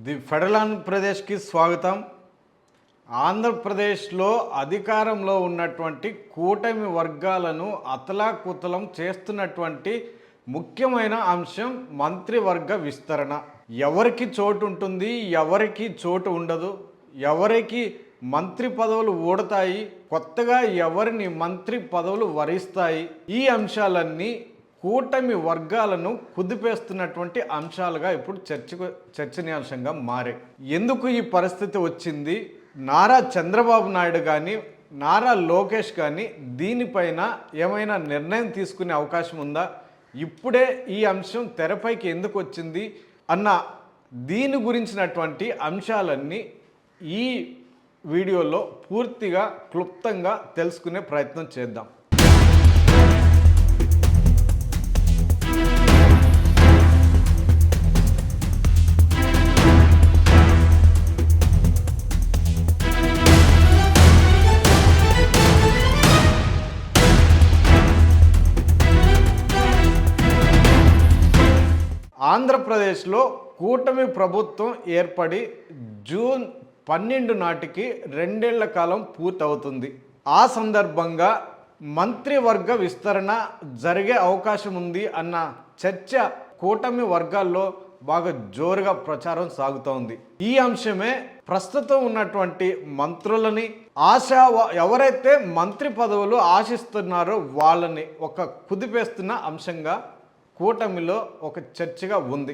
The federal ఆంధ్రప్రదేశ్కి స్వాగతం. ఆంధ్రప్రదేశ్లో అధికారంలో ఉన్నటువంటి కూటమి వర్గాలను అతలాకుతలం చేస్తున్నటువంటి ముఖ్యమైన అంశం మంత్రివర్గ విస్తరణ. ఎవరికి చోటు ఉంటుంది, ఎవరికి చోటు ఉండదు, ఎవరికి మంత్రి పదవులు ఊడతాయి, కొత్తగా ఎవరిని మంత్రి పదవులు వరిస్తాయి, ఈ అంశాలన్నీ కూటమి వర్గాలను కుదిపేస్తున్నటువంటి అంశాలుగా ఇప్పుడు చర్చనీయాంశంగా మారాయి. ఎందుకు ఈ పరిస్థితి వచ్చింది? నారా చంద్రబాబు నాయుడు కానీ నారా లోకేష్ కానీ దీనిపైన ఏమైనా నిర్ణయం తీసుకునే అవకాశం ఉందా? ఇప్పుడే ఈ అంశం తెరపైకి ఎందుకు వచ్చింది అన్న దీని గురించినటువంటి అంశాలన్నీ ఈ వీడియోలో పూర్తిగా క్లుప్తంగా తెలుసుకునే ప్రయత్నం చేద్దాం. ఆంధ్రప్రదేశ్లో కూటమి ప్రభుత్వం ఏర్పడి జూన్ 12 నాటికి 2 ఏళ్ల కాలం పూర్తవుతుంది. ఆ సందర్భంగా మంత్రివర్గ విస్తరణ జరిగే అవకాశం ఉంది అన్న చర్చ కూటమి వర్గాల్లో బాగా జోరుగా ప్రచారం సాగుతోంది. ఈ అంశమే ప్రస్తుతం ఉన్నటువంటి మంత్రులని ఎవరైతే మంత్రి పదవులు ఆశిస్తున్నారో వాళ్ళని ఒక కుదిపేస్తున్న అంశంగా కూటమిలో ఒక చర్చగా ఉంది.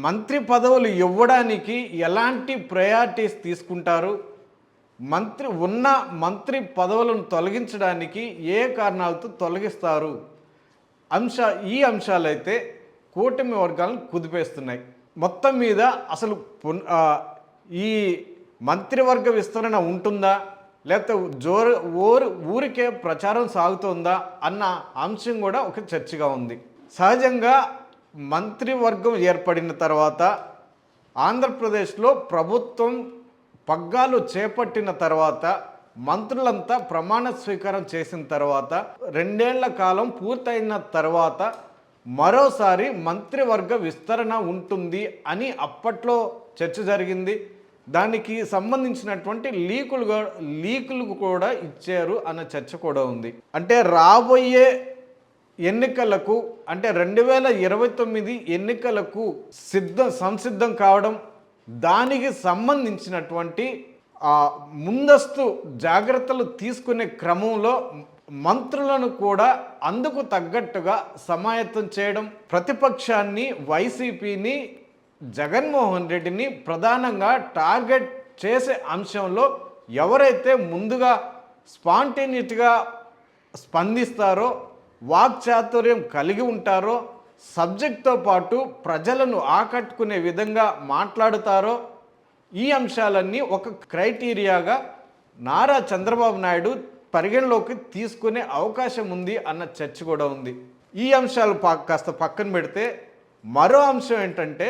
మంత్రి పదవులు ఇవ్వడానికి ఎలాంటి ప్రయారిటీస్ తీసుకుంటారు, మంత్రి పదవులను తొలగించడానికి ఏ కారణాలతో తొలగిస్తారు, ఈ అంశాలైతే కూటమి వర్గాలను కుదిపేస్తున్నాయి. మొత్తం మీద అసలు ఈ మంత్రివర్గ విస్తరణ ఉంటుందా, లేకపోతే ఊరికే ప్రచారం సాగుతుందా అన్న అంశం కూడా ఒక చర్చగా ఉంది. సహజంగా మంత్రివర్గం ఏర్పడిన తర్వాత ఆంధ్రప్రదేశ్లో ప్రభుత్వం పగ్గాలు చేపట్టిన తర్వాత మంత్రులంతా ప్రమాణ స్వీకారం చేసిన తర్వాత 2 ఏళ్ల కాలం పూర్తయిన తర్వాత మరోసారి మంత్రివర్గ విస్తరణ ఉంటుంది అని అప్పట్లో చర్చ జరిగింది. దానికి సంబంధించినటువంటి లీకులు కూడా ఇచ్చారు అన్న చర్చ కూడా ఉంది. అంటే రాబోయే ఎన్నికలకు, అంటే 2029 ఎన్నికలకు సంసిద్ధం కావడం, దానికి సంబంధించినటువంటి ముందస్తు జాగ్రత్తలు తీసుకునే క్రమంలో మంత్రులను కూడా అందుకు తగ్గట్టుగా సమాయత్తం చేయడం, ప్రతిపక్షాన్ని వైసీపీని జగన్మోహన్ రెడ్డిని ప్రధానంగా టార్గెట్ చేసే అంశంలో ఎవరైతే ముందుగా స్పాంటేనియస్గా స్పందిస్తారో, వాక్చాతుర్యం కలిగి ఉంటారో, సబ్జెక్ట్తో పాటు ప్రజలను ఆకట్టుకునే విధంగా మాట్లాడుతారో, ఈ అంశాలన్నీ ఒక క్రైటీరియాగా నారా చంద్రబాబు నాయుడు పరిగణలోకి తీసుకునే అవకాశం ఉంది అన్న చర్చ కూడా ఉంది. ఈ అంశాలు కాస్త పక్కన పెడితే మరో అంశం ఏంటంటే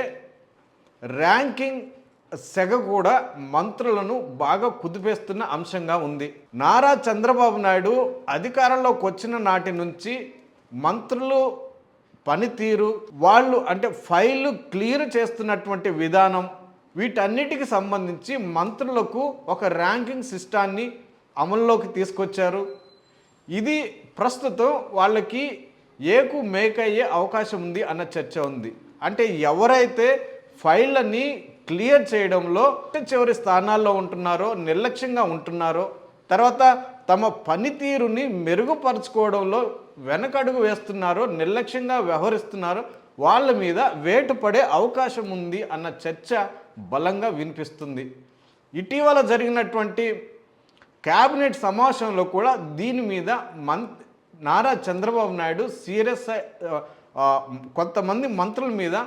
ర్యాంకింగ్ సెగ కూడా మంత్రులను బాగా కుదిపేస్తున్న అంశంగా ఉంది. నారా చంద్రబాబు నాయుడు అధికారంలోకి వచ్చిన నాటి నుంచి మంత్రులు పనితీరు, వాళ్ళు అంటే ఫైళ్ళు క్లియర్ చేస్తున్నటువంటి విధానం, వీటన్నిటికి సంబంధించి మంత్రులకు ఒక ర్యాంకింగ్ సిస్టాన్ని అమల్లోకి తీసుకొచ్చారు. ఇది ప్రస్తుతం వాళ్ళకి మేకయ్యే అవకాశం ఉంది అన్న చర్చ ఉంది. అంటే ఎవరైతే ఫైళ్ళని క్లియర్ చేయడంలో చివరి స్థానాల్లో ఉంటున్నారో, నిర్లక్ష్యంగా ఉంటున్నారో, తర్వాత తమ పనితీరుని మెరుగుపరుచుకోవడంలో వెనకడుగు వేస్తున్నారో, నిర్లక్ష్యంగా వ్యవహరిస్తున్నారో వాళ్ళ మీద వేటు పడే అవకాశం ఉంది అన్న చర్చ బలంగా వినిపిస్తుంది. ఇటీవల జరిగినటువంటి క్యాబినెట్ సమావేశంలో కూడా దీని మీద నారా చంద్రబాబు నాయుడు కొంతమంది మంత్రుల మీద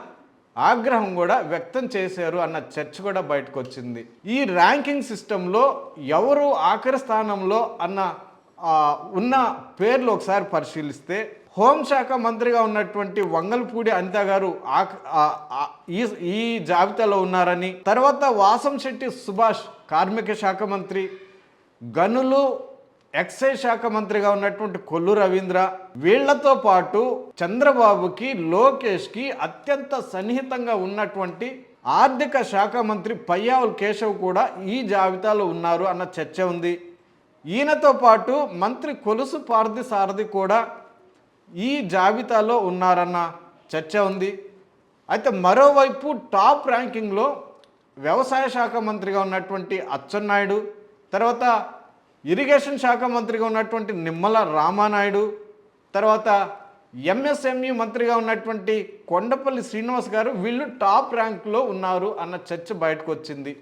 ఆగ్రహం కూడా వ్యక్తం చేశారు అన్న చర్చ కూడా బయటకు వచ్చింది. ఈ ర్యాంకింగ్ సిస్టంలో ఎవరు ఆఖరి స్థానంలో ఉన్న పేర్లు ఒకసారి పరిశీలిస్తే హోంశాఖ మంత్రిగా ఉన్నటువంటి వంగల్పూడి అనిత గారు ఈ జాబితాలో ఉన్నారని, తర్వాత వాసంశెట్టి సుభాష్ కార్మిక శాఖ మంత్రి, గనులు ఎక్సైజ్ శాఖ మంత్రిగా ఉన్నటువంటి కొల్లు రవీంద్ర, వీళ్లతో పాటు చంద్రబాబుకి లోకేష్కి అత్యంత సన్నిహితంగా ఉన్నటువంటి ఆర్థిక శాఖ మంత్రి పయ్యావుల కేశవ్ కూడా ఈ జాబితాలో ఉన్నారు అన్న చర్చ ఉంది. ఈయనతో పాటు మంత్రి కొలుసు పార్థసారథి కూడా ఈ జాబితాలో ఉన్నారన్న చర్చ ఉంది. అయితే మరోవైపు టాప్ ర్యాంకింగ్లో వ్యవసాయ శాఖ మంత్రిగా ఉన్నటువంటి అచ్చెన్నాయుడు, తర్వాత ఇరిగేషన్ శాఖ మంత్రిగా ఉన్నటువంటి నిమ్మల రామానాయుడు, తర్వాత ఎంఎస్ఎంఈ మంత్రిగా ఉన్నటువంటి కొండపల్లి శ్రీనివాస్ గారు, వీళ్ళు టాప్ ర్యాంక్లో ఉన్నారు అన్న చర్చ బయటకు వచ్చింది.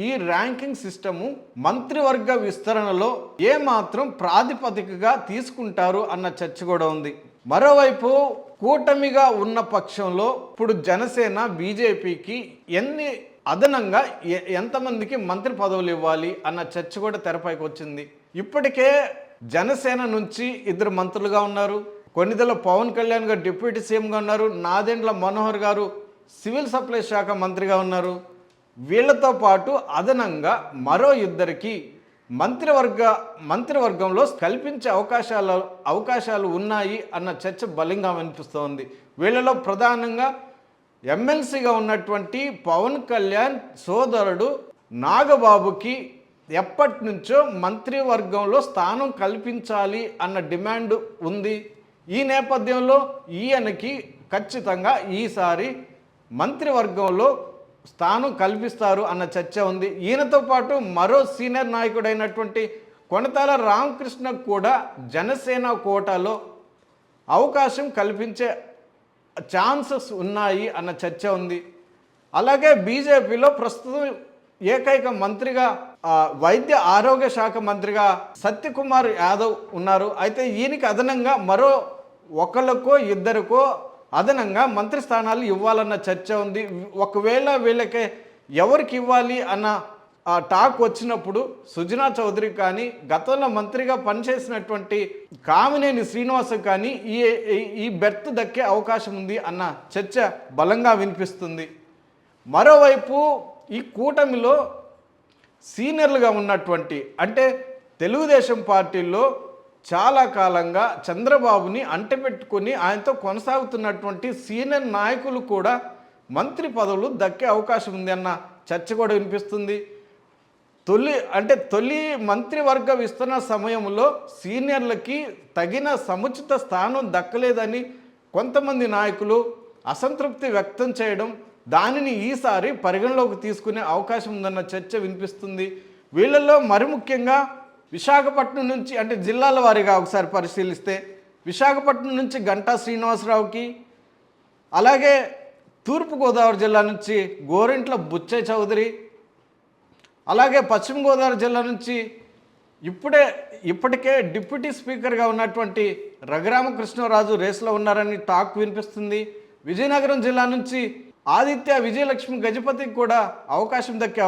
ఈ ర్యాంకింగ్ సిస్టము మంత్రివర్గ విస్తరణలో ఏమాత్రం ప్రాతిపదికగా తీసుకుంటారు అన్న చర్చ కూడా ఉంది. మరోవైపు కూటమిగా ఉన్న పక్షంలో ఇప్పుడు జనసేన బీజేపీకి అదనంగా ఎంతమందికి మంత్రి పదవులు ఇవ్వాలి అన్న చర్చ కూడా తెరపైకి వచ్చింది. ఇప్పటికే జనసేన నుంచి 2 మంత్రులుగా ఉన్నారు. కొన్నిదల పవన్ కళ్యాణ్ గారు డిప్యూటీ సీఎంగా ఉన్నారు. నాదెండ్ల మనోహర్ గారు సివిల్ సప్లై శాఖ మంత్రిగా ఉన్నారు. వీళ్లతో పాటు అదనంగా మరో 2కి మంత్రివర్గంలో కల్పించే అవకాశాలు ఉన్నాయి అన్న చర్చ బలంగా వినిపిస్తోంది. వీళ్ళలో ప్రధానంగా ఎమ్మెల్సీగా ఉన్నటువంటి పవన్ కళ్యాణ్ సోదరుడు నాగబాబుకి ఎప్పటి నుంచో మంత్రివర్గంలో స్థానం కల్పించాలి అన్న డిమాండ్ ఉంది. ఈ నేపథ్యంలో ఈయనకి ఖచ్చితంగా ఈసారి మంత్రివర్గంలో స్థానం కల్పిస్తారు అన్న చర్చ ఉంది. ఈయనతో పాటు మరో సీనియర్ నాయకుడైనటువంటి కొనతాల రామకృష్ణకు కూడా జనసేన కోటాలో అవకాశం కల్పించే ఛాన్సెస్ ఉన్నాయి అన్న చర్చ ఉంది. అలాగే బీజేపీలో ప్రస్తుతం ఏకైక మంత్రిగా వైద్య ఆరోగ్య శాఖ మంత్రిగా సత్యకుమార్ యాదవ్ ఉన్నారు. అయితే ఈయనకి అదనంగా మరో 1కో 2కో అదనంగా మంత్రి స్థానాలు ఇవ్వాలన్న చర్చ ఉంది. ఒకవేళ వీళ్ళకి ఎవరికి ఇవ్వాలి అన్న టాక్ వచ్చినప్పుడు సుజనా చౌదరి కానీ, గతంలో మంత్రిగా పనిచేసినటువంటి కామినేని శ్రీనివాస్ కానీ ఈ బెర్త్ దక్కే అవకాశం ఉంది అన్న చర్చ బలంగా వినిపిస్తుంది. మరోవైపు ఈ కూటమిలో సీనియర్లుగా ఉన్నటువంటి, అంటే తెలుగుదేశం పార్టీలో చాలా కాలంగా చంద్రబాబుని అంటపెట్టుకుని ఆయనతో కొనసాగుతున్నటువంటి సీనియర్ నాయకులు కూడా మంత్రి పదవులు దక్కే అవకాశం ఉంది అన్న చర్చ కూడా వినిపిస్తుంది. తొలి మంత్రివర్గ విస్తరణ సమయంలో సీనియర్లకి తగిన సముచిత స్థానం దక్కలేదని కొంతమంది నాయకులు అసంతృప్తి వ్యక్తం చేయడం, దానిని ఈసారి పరిగణలోకి తీసుకునే అవకాశం ఉందన్న చర్చ వినిపిస్తుంది. వీళ్ళల్లో మరి ముఖ్యంగా విశాఖపట్నం నుంచి, అంటే జిల్లాల వారీగా ఒకసారి పరిశీలిస్తే విశాఖపట్నం నుంచి గంటా శ్రీనివాసరావుకి, అలాగే తూర్పుగోదావరి జిల్లా నుంచి గోరింట్ల బుచ్చయ్య చౌదరి, అలాగే పశ్చిమ గోదావరి జిల్లా నుంచి ఇప్పటికే డిప్యూటీ స్పీకర్గా ఉన్నటువంటి రఘురామకృష్ణరాజు రేసులో ఉన్నారని టాక్ వినిపిస్తుంది. విజయనగరం జిల్లా నుంచి ఆదిత్య విజయలక్ష్మి గజపతికి కూడా అవకాశం దక్కే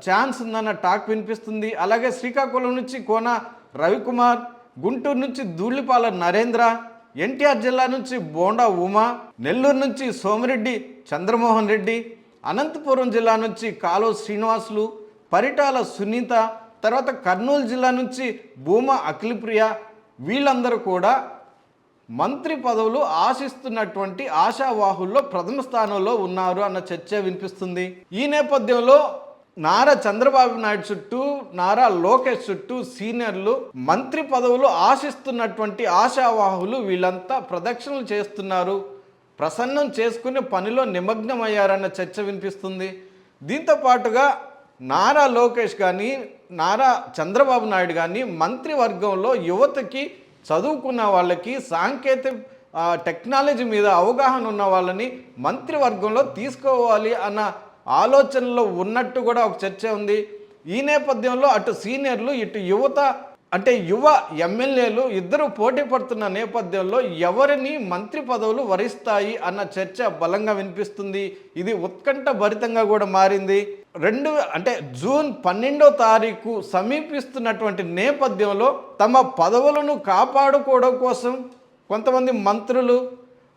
ఛాన్స్ ఉందన్న టాక్ వినిపిస్తుంది. అలాగే శ్రీకాకుళం నుంచి కోన రవికుమార్, గుంటూరు నుంచి ధూళిపాల నరేంద్ర, ఎన్టీఆర్ జిల్లా నుంచి బోండా ఉమా, నెల్లూరు నుంచి సోమిరెడ్డి చంద్రమోహన్ రెడ్డి, అనంతపురం జిల్లా నుంచి కాలువ శ్రీనివాసులు, పరిటాల సునీత, తర్వాత కర్నూలు జిల్లా నుంచి భూమా అఖిలప్రియ, వీళ్ళందరూ కూడా మంత్రి పదవులు ఆశిస్తున్నటువంటి ఆశావాహుల్లో ప్రథమ స్థానంలో ఉన్నారు అన్న చర్చ వినిపిస్తుంది. ఈ నేపథ్యంలో నారా చంద్రబాబు నాయుడు చుట్టూ, నారా లోకేష్ చుట్టూ సీనియర్లు మంత్రి పదవులు ఆశిస్తున్నటువంటి ఆశావాహులు వీళ్ళంతా ప్రదక్షిణలు చేస్తున్నారు, ప్రసన్నం చేసుకునే పనిలో నిమగ్నమయ్యారన్న చర్చ వినిపిస్తుంది. దీంతో పాటుగా నారా లోకేష్ కానీ, నారా చంద్రబాబు నాయుడు కానీ మంత్రివర్గంలో యువతకి, చదువుకున్న వాళ్ళకి, టెక్నాలజీ మీద అవగాహన ఉన్న వాళ్ళని మంత్రివర్గంలో తీసుకోవాలి అన్న ఆలోచనలో ఉన్నట్టు కూడా ఒక చర్చ ఉంది. ఈ నేపథ్యంలో అటు సీనియర్లు, ఇటు యువత, అంటే యువ ఎమ్మెల్యేలు ఇద్దరు పోటీ పడుతున్న నేపథ్యంలో ఎవరిని మంత్రి పదవులు వరిస్తాయి అన్న చర్చ బలంగా వినిపిస్తుంది. ఇది ఉత్కంఠ భరితంగా కూడా మారింది. జూన్ 12వ తారీఖు సమీపిస్తున్నటువంటి నేపథ్యంలో తమ పదవులను కాపాడుకోవడం కోసం కొంతమంది మంత్రులు,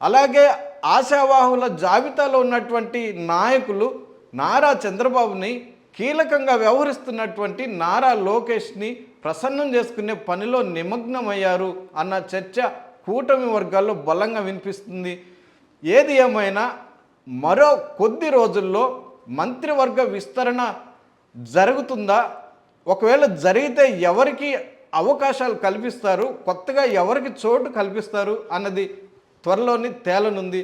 అలాగే ఆశావాహుల జాబితాలో ఉన్నటువంటి నాయకులు నారా చంద్రబాబుని, కీలకంగా వ్యవహరిస్తున్నటువంటి నారా లోకేష్ని ప్రసన్నం చేసుకునే పనిలో నిమగ్నమయ్యారు అన్న చర్చ కూటమి వర్గాల్లో బలంగా వినిపిస్తుంది. ఏది ఏమైనా మరో కొద్ది రోజుల్లో మంత్రివర్గ విస్తరణ జరుగుతుందా? ఒకవేళ జరిగితే ఎవరికి అవకాశాలు కల్పిస్తారు, కొత్తగా ఎవరికి చోటు కల్పిస్తారు అన్నది త్వరలోనే తేలనుంది.